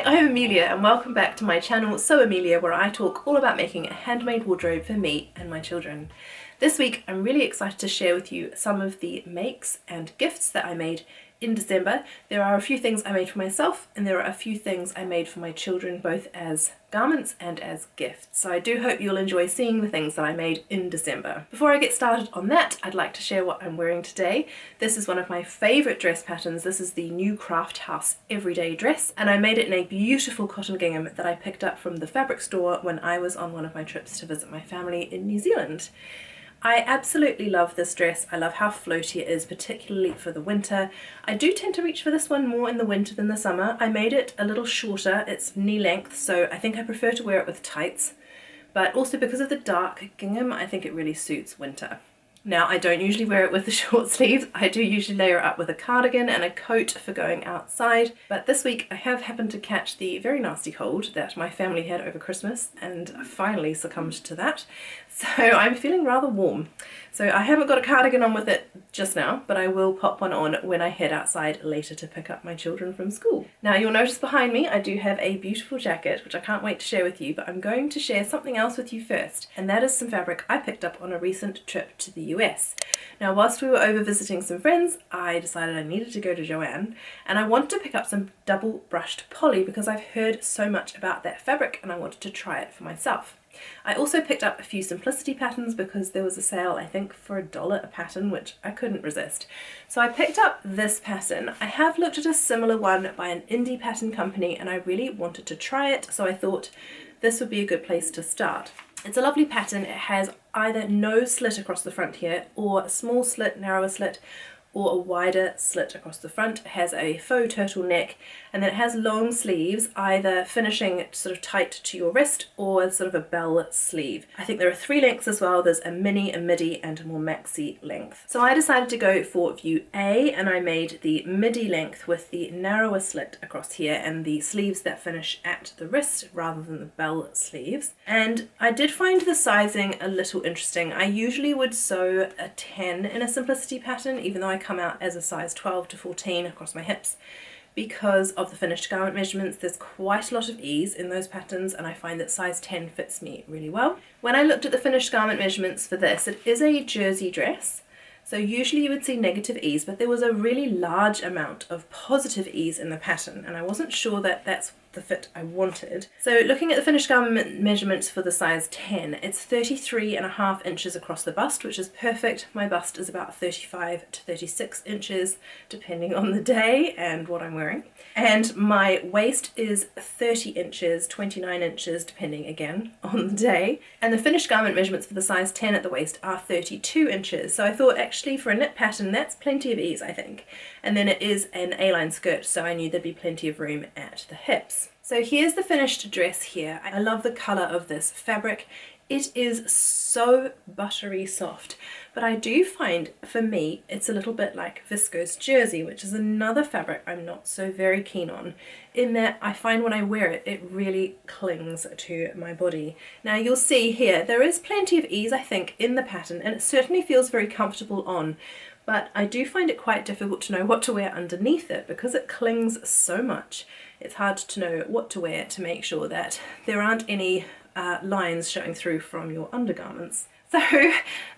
I'm Amelia and welcome back to my channel So Amelia, where I talk all about making a handmade wardrobe for me and my children. This week I'm really excited to share with you some of the makes and gifts that I made in December. There are a few things I made for myself and there are a few things I made for my children, both as garments and as gifts. So I do hope you'll enjoy seeing the things that I made in December. Before I get started on that, I'd like to share what I'm wearing today. This is one of my favourite dress patterns. This is the new Craft House Everyday Dress, and I made it in a beautiful cotton gingham that I picked up from the fabric store when I was on one of my trips to visit my family in New Zealand. I absolutely love this dress. I love how floaty it is, particularly for the winter. I do tend to reach for this one more in the winter than the summer. I made it a little shorter, it's knee length, so I think I prefer to wear it with tights. But also because of the dark gingham, I think it really suits winter. Now, I don't usually wear it with the short sleeves. I do usually layer it up with a cardigan and a coat for going outside. But this week I have happened to catch the very nasty cold that my family had over Christmas, and I finally succumbed to that. So I'm feeling rather warm. So I haven't got a cardigan on with it just now, but I will pop one on when I head outside later to pick up my children from school. Now you'll notice behind me I do have a beautiful jacket, which I can't wait to share with you, but I'm going to share something else with you first, and that is some fabric I picked up on a recent trip to the US. Now whilst we were over visiting some friends, I decided I needed to go to Joanne, and I wanted to pick up some double brushed poly because I've heard so much about that fabric and I wanted to try it for myself. I also picked up a few simplicity patterns because there was a sale, I think for $1 a pattern, which I couldn't resist. So I picked up this pattern. I have looked at a similar one by an indie pattern company and I really wanted to try it, so I thought this would be a good place to start. It's a lovely pattern. It has either no slit across the front here, or a small slit, narrower slit, or a wider slit across the front. It has a faux turtleneck, and then it has long sleeves, either finishing sort of tight to your wrist or sort of a bell sleeve. I think there are 3 lengths as well. There's a mini, a midi, and a more maxi length. So I decided to go for view A, and I made the midi length with the narrower slit across here and the sleeves that finish at the wrist rather than the bell sleeves. And I did find the sizing a little interesting. I usually would sew a 10 in a simplicity pattern, even though I come out as a size 12 to 14 across my hips. Because of the finished garment measurements, there's quite a lot of ease in those patterns, and I find that size 10 fits me really well. When I looked at the finished garment measurements for this, it is a jersey dress, so usually you would see negative ease, but there was a really large amount of positive ease in the pattern, and I wasn't sure that that's the fit I wanted. So looking at the finished garment measurements for the size 10, it's 33.5 inches across the bust, which is perfect. My bust is about 35 to 36 inches, depending on the day and what I'm wearing. And my waist is 30 inches, 29 inches, depending again on the day. And the finished garment measurements for the size 10 at the waist are 32 inches. So I thought actually for a knit pattern, that's plenty of ease, I think. And then it is an A-line skirt, so I knew there'd be plenty of room at the hips. So here's the finished dress here. I love the colour of this fabric. It is so buttery soft, but I do find for me it's a little bit like viscose jersey, which is another fabric I'm not so very keen on, in that I find when I wear it, it really clings to my body. Now you'll see here, there is plenty of ease I think in the pattern, and it certainly feels very comfortable on, but I do find it quite difficult to know what to wear underneath it because it clings so much. It's hard to know what to wear to make sure that there aren't any lines showing through from your undergarments. So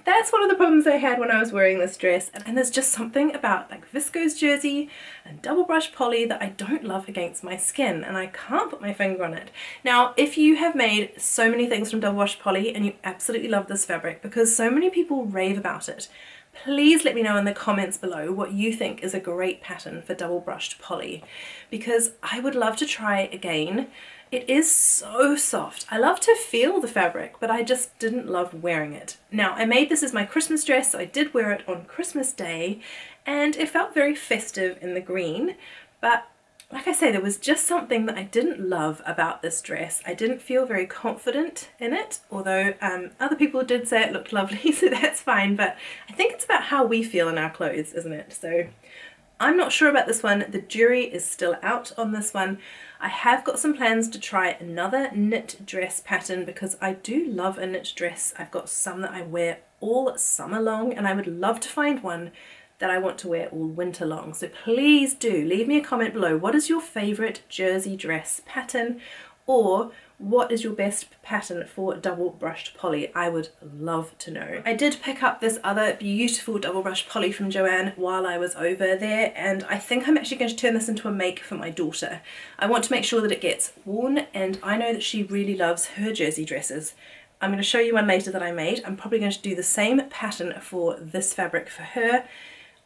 that's one of the problems I had when I was wearing this dress, and there's just something about like viscose jersey and double brush poly that I don't love against my skin, and I can't put my finger on it. Now if you have made so many things from double brush poly and you absolutely love this fabric because so many people rave about it, please let me know in the comments below what you think is a great pattern for double brushed poly, because I would love to try again. It is so soft. I love to feel the fabric, but I just didn't love wearing it. Now I made this as my Christmas dress, so I did wear it on Christmas Day, and it felt very festive in the green, but like I say, there was just something that I didn't love about this dress. I didn't feel very confident in it, although other people did say it looked lovely, so that's fine, but I think it's about how we feel in our clothes, isn't it? So I'm not sure about this one. The jury is still out on this one. I have got some plans to try another knit dress pattern because I do love a knit dress. I've got some that I wear all summer long, and I would love to find one that I want to wear all winter long. So please do leave me a comment below. What is your favourite jersey dress pattern, or what is your best pattern for double brushed poly? I would love to know. I did pick up this other beautiful double brushed poly from Joanne while I was over there, and I think I'm actually going to turn this into a make for my daughter. I want to make sure that it gets worn, and I know that she really loves her jersey dresses. I'm going to show you one later that I made. I'm probably going to do the same pattern for this fabric for her.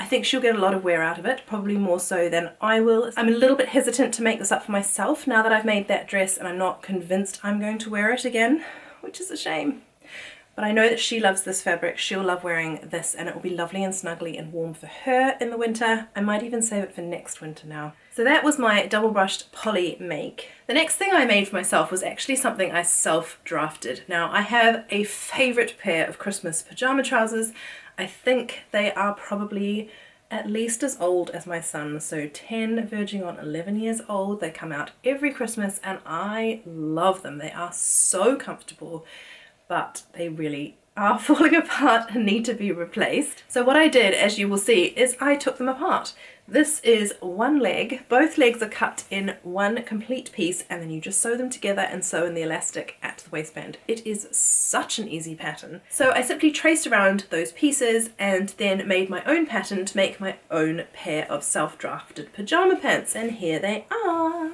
I think she'll get a lot of wear out of it, probably more so than I will. I'm a little bit hesitant to make this up for myself now that I've made that dress, and I'm not convinced I'm going to wear it again, which is a shame. But I know that she loves this fabric. She'll love wearing this, and it will be lovely and snuggly and warm for her in the winter. I might even save it for next winter now. So that was my double brushed poly make. The next thing I made for myself was actually something I self-drafted. Now, I have a favourite pair of Christmas pajama trousers. I think they are probably at least as old as my son, so 10 verging on 11 years old. They come out every Christmas and I love them. They are so comfortable, but they really are falling apart and need to be replaced. So what I did, as you will see, is I took them apart. This is one leg. Both legs are cut in one complete piece, and then you just sew them together and sew in the elastic at the waistband. It is such an easy pattern. So I simply traced around those pieces and then made my own pattern to make my own pair of self-drafted pajama pants, and here they are.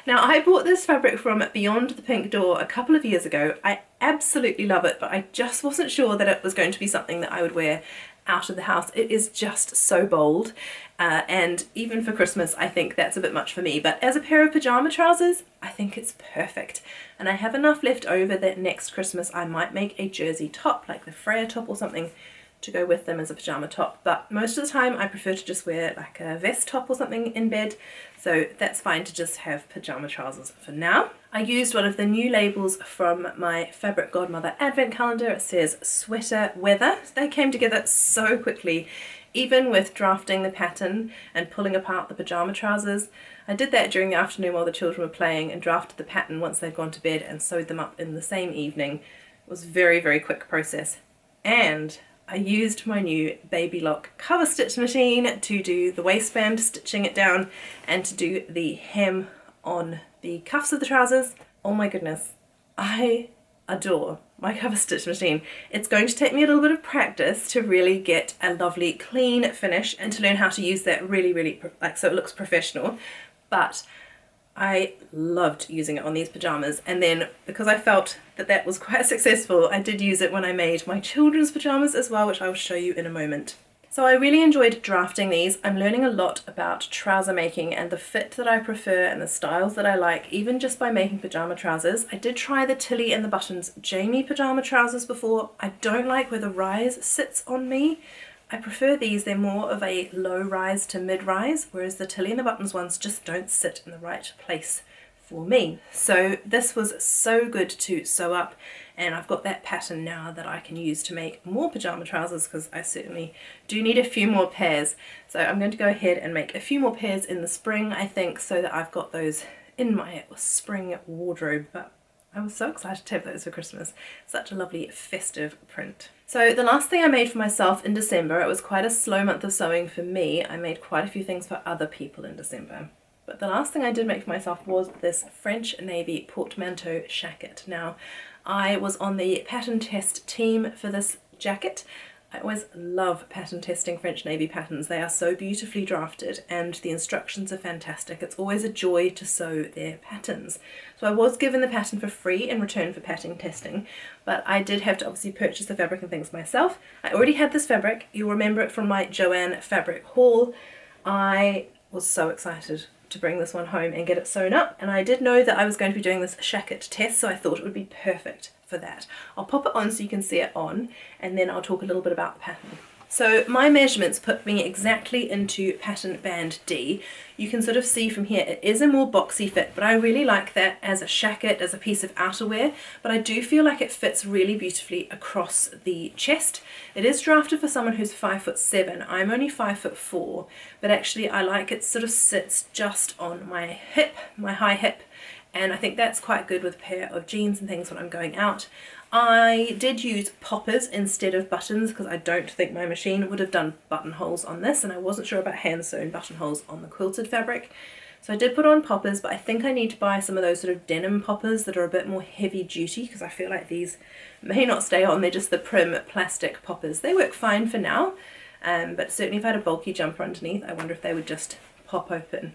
Now, I bought this fabric from Beyond the Pink Door a couple of years ago. I absolutely love it, but I just wasn't sure that it was going to be something that I would wear out of the house. It is just so bold, and even for Christmas I think that's a bit much for me, but as a pair of pajama trousers I think it's perfect. And I have enough left over that next Christmas I might make a jersey top, like the Freya top or something, to go with them as a pajama top, but most of the time I prefer to just wear like a vest top or something in bed, so that's fine to just have pajama trousers for now. I used one of the new labels from my Fabric Godmother advent calendar. It says sweater weather. They came together so quickly, even with drafting the pattern and pulling apart the pajama trousers. I did that during the afternoon while the children were playing and drafted the pattern once they'd gone to bed and sewed them up in the same evening. It was a very, very quick process. And I used my new Baby Lock cover stitch machine to do the waistband, stitching it down, and to do the hem on the cuffs of the trousers. Oh my goodness, I adore my cover stitch machine. It's going to take me a little bit of practice to really get a lovely clean finish and to learn how to use that really so it looks professional, but I loved using it on these pajamas, and then because I felt that that was quite successful, I did use it when I made my children's pajamas as well, which I will show you in a moment. So I really enjoyed drafting these. I'm learning a lot about trouser making and the fit that I prefer and the styles that I like, even just by making pajama trousers. I did try the Tilly and the Buttons Jamie pajama trousers before. I don't like where the rise sits on me. I prefer these. They're more of a low rise to mid rise, whereas the Tilly and the Buttons ones just don't sit in the right place for me. So this was so good to sew up, and I've got that pattern now that I can use to make more pajama trousers, because I certainly do need a few more pairs. So I'm going to go ahead and make a few more pairs in the spring, I think, so that I've got those in my spring wardrobe. But I was so excited to have those for Christmas. Such a lovely festive print. So the last thing I made for myself in December, it was quite a slow month of sewing for me. I made quite a few things for other people in December. But the last thing I did make for myself was this French Navy Portmanteau Shacket. Now, I was on the pattern test team for this jacket. I always love pattern testing French Navy patterns. They are so beautifully drafted and the instructions are fantastic. It's always a joy to sew their patterns. So I was given the pattern for free in return for pattern testing, but I did have to obviously purchase the fabric and things myself. I already had this fabric. You'll remember it from my Joanne fabric haul. I was so excited to bring this one home and get it sewn up, and I did know that I was going to be doing this Shacket test, so I thought it would be perfect for that. I'll pop it on so you can see it on, and then I'll talk a little bit about the pattern. So my measurements put me exactly into pattern band D. You can sort of see from here it is a more boxy fit, but I really like that as a shacket, as a piece of outerwear, but I do feel like it fits really beautifully across the chest. It is drafted for someone who's 5'7". I'm only 5'4", but actually I like it sort of sits just on my hip, my high hip, and I think that's quite good with a pair of jeans and things when I'm going out. I did use poppers instead of buttons because I don't think my machine would have done buttonholes on this, and I wasn't sure about hand sewn buttonholes on the quilted fabric. So I did put on poppers, but I think I need to buy some of those sort of denim poppers that are a bit more heavy duty because I feel like these may not stay on. They're just the prim plastic poppers. They work fine for now, but certainly if I had a bulky jumper underneath, I wonder if they would just pop open.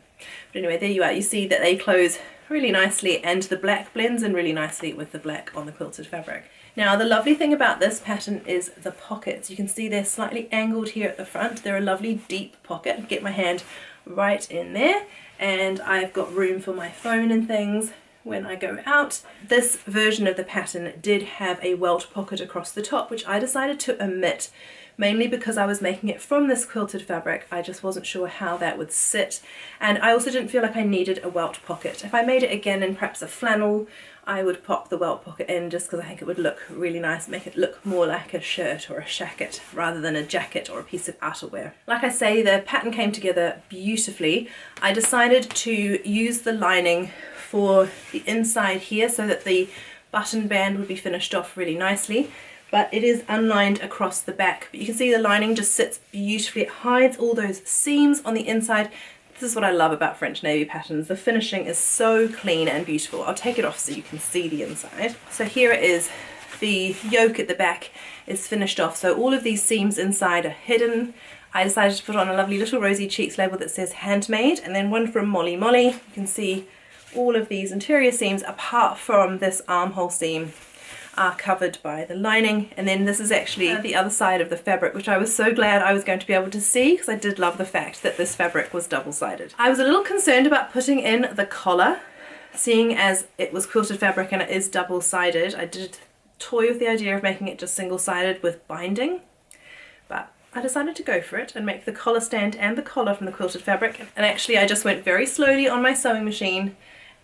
But anyway, there you are. You see that they close really nicely, and the black blends in really nicely with the black on the quilted fabric. Now the lovely thing about this pattern is the pockets. You can see they're slightly angled here at the front. They're a lovely deep pocket. Get my hand right in there, and I've got room for my phone and things when I go out. This version of the pattern did have a welt pocket across the top, which I decided to omit, mainly because I was making it from this quilted fabric. I just wasn't sure how that would sit, and I also didn't feel like I needed a welt pocket. If I made it again in perhaps a flannel, I would pop the welt pocket in just because I think it would look really nice, make it look more like a shirt or a shacket rather than a jacket or a piece of outerwear. Like I say, the pattern came together beautifully. I decided to use the lining for the inside here so that the button band would be finished off really nicely, but it is unlined across the back. But you can see the lining just sits beautifully. It hides all those seams on the inside. This is what I love about French navy patterns. The finishing is so clean and beautiful. I'll take it off so you can see the inside. So here it is. The yoke at the back is finished off. So all of these seams inside are hidden. I decided to put on a lovely little Rosy Cheeks label that says handmade, and then one from Molly Molly. You can see all of these interior seams apart from this armhole seam are covered by the lining, and then this is actually the other side of the fabric, which I was so glad I was going to be able to see because I did love the fact that this fabric was double-sided. I was a little concerned about putting in the collar, seeing as it was quilted fabric and it is double-sided. I did toy with the idea of making it just single-sided with binding, but I decided to go for it and make the collar stand and the collar from the quilted fabric, and actually I just went very slowly on my sewing machine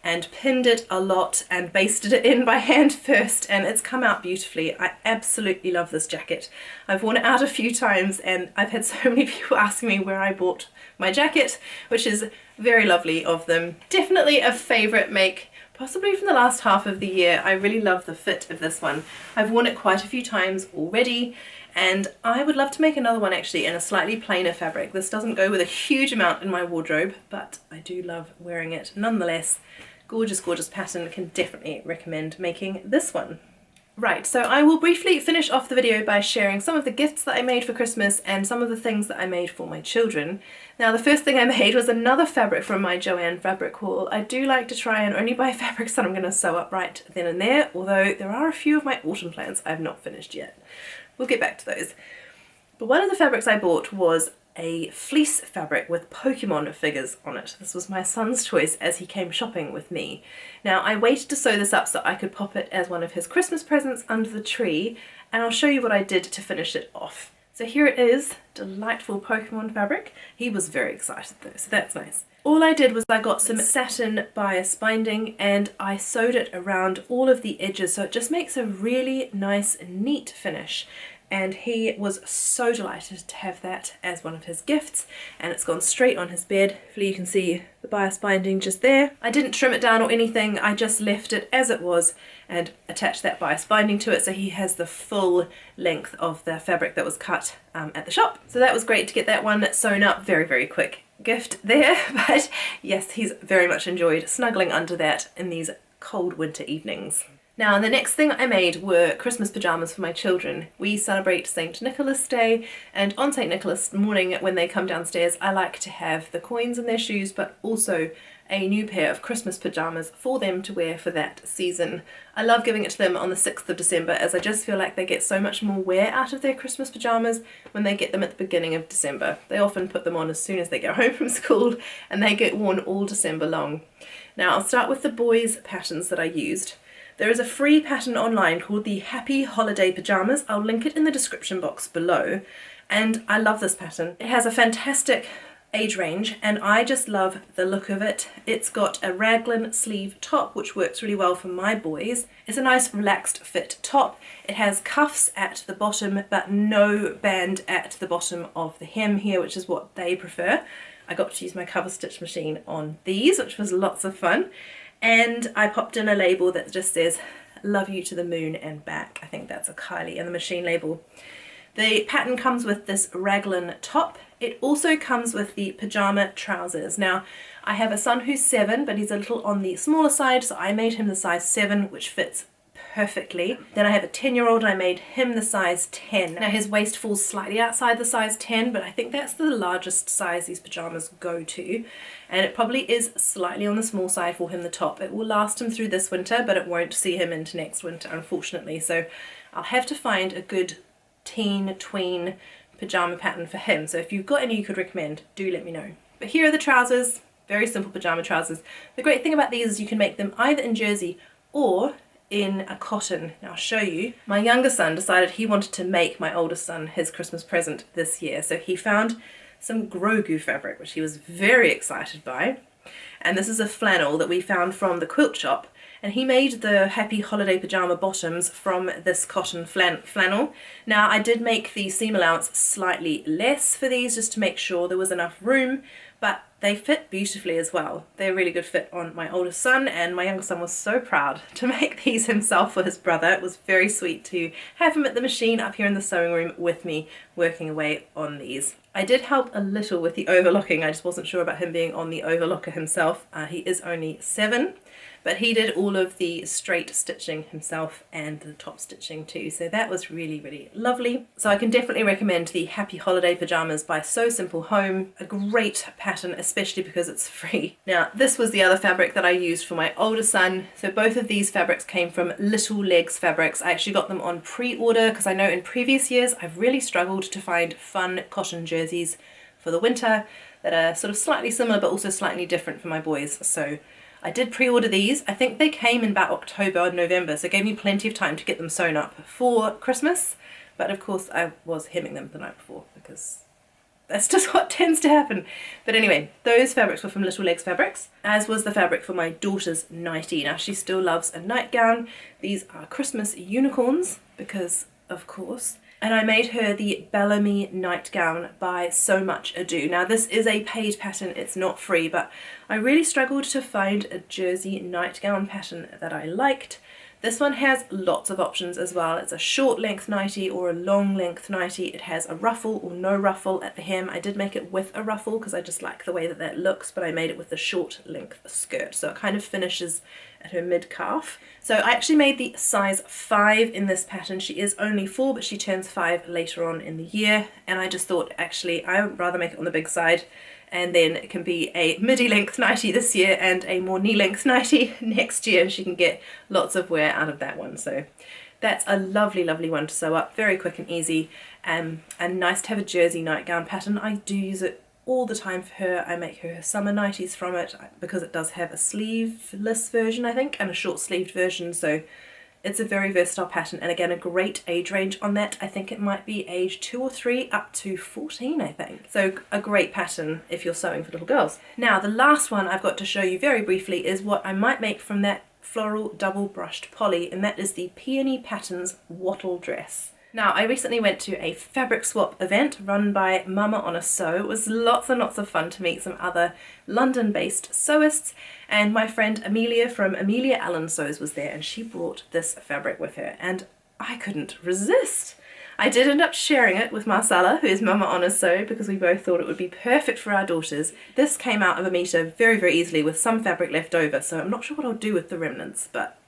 and pinned it a lot and basted it in by hand first, and it's come out beautifully. I absolutely love this jacket. I've worn it out a few times and I've had so many people asking me where I bought my jacket, which is very lovely of them. Definitely a favourite make, possibly from the last half of the year. I really love the fit of this one. I've worn it quite a few times already, and I would love to make another one actually in a slightly plainer fabric. This doesn't go with a huge amount in my wardrobe, but I do love wearing it nonetheless. Gorgeous, gorgeous pattern. Can definitely recommend making this one. Right, so I will briefly finish off the video by sharing some of the gifts that I made for Christmas and some of the things that I made for my children. Now, the first thing I made was another fabric from my Joanne fabric haul. I do like to try and only buy fabrics that I'm going to sew up right then and there, although there are a few of my autumn plans I've not finished yet. We'll get back to those. But one of the fabrics I bought was a fleece fabric with Pokemon figures on it. This was my son's choice as he came shopping with me. Now, I waited to sew this up so I could pop it as one of his Christmas presents under the tree, and I'll show you what I did to finish it off. So here it is, delightful Pokemon fabric. He was very excited though, so that's nice. All I did was I got some satin bias binding and I sewed it around all of the edges so it just makes a really nice, neat finish. And he was so delighted to have that as one of his gifts, and it's gone straight on his bed. Hopefully you can see the bias binding just there. I didn't trim it down or anything, I just left it as it was and attached that bias binding to it so he has the full length of the fabric that was cut at the shop. So that was great to get that one sewn up. very, very quick gift there, but yes, he's very much enjoyed snuggling under that in these cold winter evenings. Now, the next thing I made were Christmas pajamas for my children. We celebrate St. Nicholas Day, and on St. Nicholas morning when they come downstairs, I like to have the coins in their shoes, but also a new pair of Christmas pajamas for them to wear for that season. I love giving it to them on the 6th of December as I just feel like they get so much more wear out of their Christmas pajamas when they get them at the beginning of December. They often put them on as soon as they go home from school and they get worn all December long. Now, I'll start with the boys' patterns that I used. There is a free pattern online called the Happy Holiday Pajamas. I'll link it in the description box below. And I love this pattern. It has a fantastic age range and I just love the look of it. It's got a raglan sleeve top which works really well for my boys. It's a nice relaxed fit top. It has cuffs at the bottom but no band at the bottom of the hem here, which is what they prefer. I got to use my cover stitch machine on these, which was lots of fun. And I popped in a label that just says Love You to the Moon and Back. I think that's a Kylie and the Machine label. The pattern comes with this raglan top. It also comes with the pajama trousers. Now, I have a son who's 7, but he's a little on the smaller side, so I made him the size 7, which fits perfectly. Then I have a 10-year-old and I made him the size 10. Now his waist falls slightly outside the size 10, but I think that's the largest size these pajamas go to. And it probably is slightly on the small side for him, the top. It will last him through this winter, but it won't see him into next winter, unfortunately. So I'll have to find a good teen, tween pajama pattern for him. So if you've got any you could recommend, do let me know. But here are the trousers, very simple pajama trousers. The great thing about these is you can make them either in jersey or in a cotton. Now I'll show you. My younger son decided he wanted to make my oldest son his Christmas present this year. So he found some Grogu fabric, which he was very excited by. And this is a flannel that we found from the quilt shop. And he made the happy holiday pajama bottoms from this cotton flannel. Now I did make the seam allowance slightly less for these just to make sure there was enough room, but they fit beautifully as well. They're a really good fit on my oldest son, and my younger son was so proud to make these himself for his brother. It was very sweet to have him at the machine up here in the sewing room with me working away on these. I did help a little with the overlocking. I just wasn't sure about him being on the overlocker himself. He is only 7. But he did all of the straight stitching himself and the top stitching too, so that was really, really lovely. So I can definitely recommend the Happy Holiday Pajamas by Sew Simple Home. A great pattern, especially because it's free. Now, this was the other fabric that I used for my older son. So both of these fabrics came from Little Legs Fabrics. I actually got them on pre-order because I know in previous years I've really struggled to find fun cotton jerseys for the winter that are sort of slightly similar but also slightly different for my boys. So I did pre-order these. I think they came in about October or November, so it gave me plenty of time to get them sewn up for Christmas. But of course I was hemming them the night before because that's just what tends to happen. But anyway, those fabrics were from Little Legs Fabrics, as was the fabric for my daughter's nightie. Now she still loves a nightgown. These are Christmas unicorns because, of course. And I made her the Bellamy Nightgown by So Much Ado. Now this is a paid pattern, it's not free, but I really struggled to find a jersey nightgown pattern that I liked. This one has lots of options as well. It's a short length nightie or a long length nightie. It has a ruffle or no ruffle at the hem. I did make it with a ruffle because I just like the way that that looks, but I made it with the short length skirt. So it kind of finishes at her mid-calf. So I actually made the size 5 in this pattern. She is only 4, but she turns 5 later on in the year. And I just thought, actually, I would rather make it on the big side. And then it can be a midi length nightie this year and a more knee length nightie next year, and she can get lots of wear out of that one. So that's a lovely, lovely one to sew up, very quick and easy, and nice to have a jersey nightgown pattern. I do use it all the time for her. I make her summer nighties from it because it does have a sleeveless version, I think, and a short sleeved version, so it's a very versatile pattern, and again a great age range on that. I think it might be age 2 or 3 up to 14, I think. So a great pattern if you're sewing for little girls. Now the last one I've got to show you very briefly is what I might make from that floral double brushed poly, and that is the Peony Patterns Wattle Dress. Now, I recently went to a fabric swap event run by Mama on a Sew. It was lots and lots of fun to meet some other London-based sewists, and my friend Amelia from Amelia Allen Sews was there, and she brought this fabric with her, and I couldn't resist. I did end up sharing it with Marcella, who is Mama on a Sew, because we both thought it would be perfect for our daughters. This came out of a meter very, very easily with some fabric left over, so I'm not sure what I'll do with the remnants, but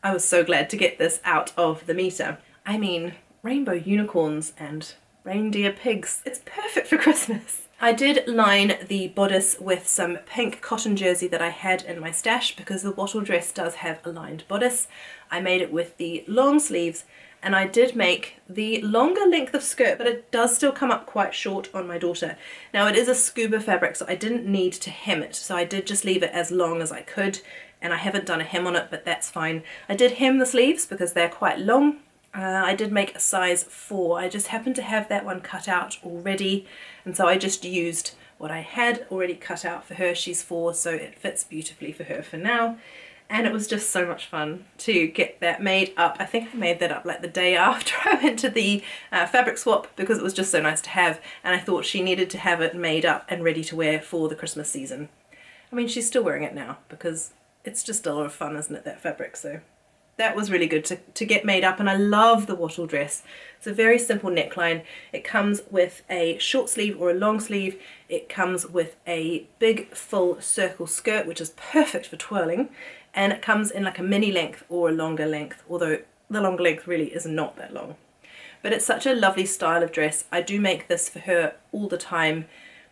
I was so glad to get this out of the meter. I mean, rainbow unicorns and reindeer pigs. It's perfect for Christmas. I did line the bodice with some pink cotton jersey that I had in my stash because the Wattle Dress does have a lined bodice. I made it with the long sleeves, and I did make the longer length of skirt, but it does still come up quite short on my daughter. Now it is a scuba fabric, so I didn't need to hem it, so I did just leave it as long as I could, and I haven't done a hem on it, but that's fine. I did hem the sleeves because they're quite long. I did make a size 4. I just happened to have that one cut out already, and so I just used what I had already cut out for her. She's 4, so it fits beautifully for her for now. And it was just so much fun to get that made up. I think I made that up like the day after I went to the fabric swap because it was just so nice to have, and I thought she needed to have it made up and ready to wear for the Christmas season. I mean, she's still wearing it now because it's just a lot of fun, isn't it, that fabric, so that was really good to get made up, and I love the wattle dress. It's a very simple neckline. It comes with a short sleeve or a long sleeve. It comes with a big full circle skirt, which is perfect for twirling, and it comes in like a mini length or a longer length, although the longer length really is not that long. But it's such a lovely style of dress. I do make this for her all the time.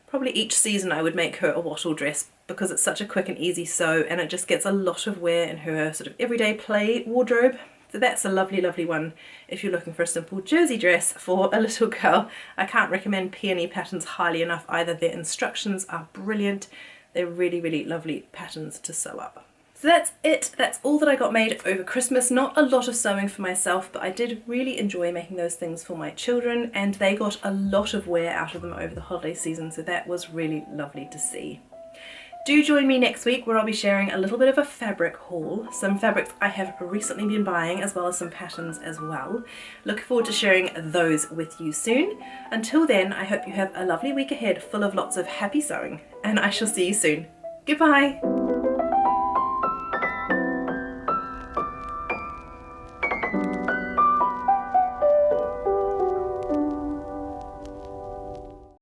Probably each season I would make her a wattle dress because it's such a quick and easy sew, and it just gets a lot of wear in her sort of everyday play wardrobe. So that's a lovely, lovely one if you're looking for a simple jersey dress for a little girl. I can't recommend Peony Patterns highly enough either. Their instructions are brilliant. They're really, really lovely patterns to sew up. So that's it. That's all that I got made over Christmas. Not a lot of sewing for myself, but I did really enjoy making those things for my children, and they got a lot of wear out of them over the holiday season, so that was really lovely to see. Do join me next week where I'll be sharing a little bit of a fabric haul, some fabrics I have recently been buying, as well as some patterns as well. Looking forward to sharing those with you soon. Until then, I hope you have a lovely week ahead full of lots of happy sewing, and I shall see you soon. Goodbye!